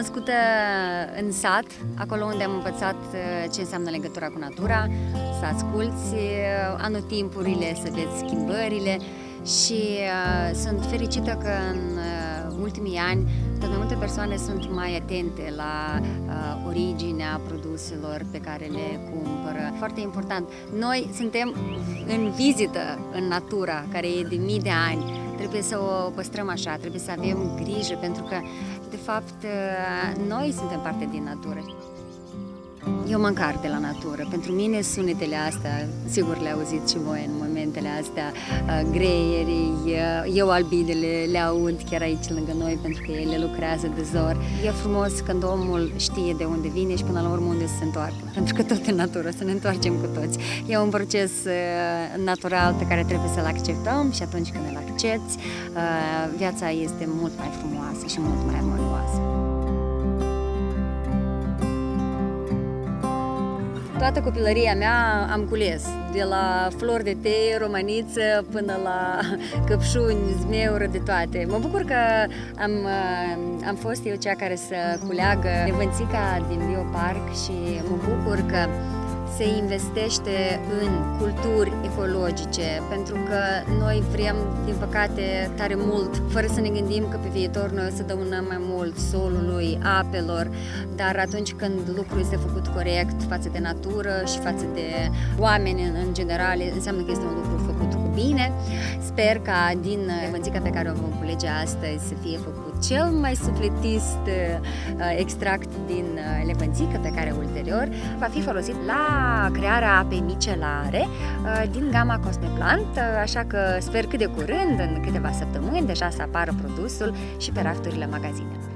născută în sat, acolo unde am învățat ce înseamnă legătura cu natura, să asculți anotimpurile, să vezi schimbările și sunt fericită că în ultimii ani tot mai multe persoane sunt mai atente la originea produselor pe care le cumpără. Foarte important, noi suntem în vizită în natura, care e de mii de ani. Trebuie să o păstrăm așa, trebuie să avem grijă, pentru că, de fapt, noi suntem parte din natură. Eu mă încarc de la natură. Pentru mine sunetele astea, sigur le auziți și voi în momentele astea, greierii, eu albinele le aud chiar aici lângă noi, pentru că ele lucrează de zor. E frumos când omul știe de unde vine și până la urmă unde să se întoarcă, pentru că tot în natură, să ne întoarcem cu toți. E un proces natural pe care trebuie să-l acceptăm și atunci când îl accepti, viața este mult mai frumoasă și mult mai armonioasă. Toată copilăria mea am cules, de la flori de tei, romaniță, până la căpșuni, zmeură, de toate. Mă bucur că am fost eu cea care să culeagă levănțica din bioparc și mă bucur că se investește în culturi ecologice, pentru că noi vrem, din păcate, tare mult, fără să ne gândim că pe viitor noi o să dăunăm mai mult solului, apelor, dar atunci când lucrul este făcut corect față de natură și față de oameni în general, înseamnă că este un lucru făcut cu bine. Sper ca din levănțica pe care o vom culege astăzi să fie făcut cel mai sufletist extract din levănțică, pe care ulterior va fi folosit la crearea apei micelare din gama Cosmeplant, așa că sper cât de curând, în câteva săptămâni, deja să apară produsul și pe rafturile magazinelor.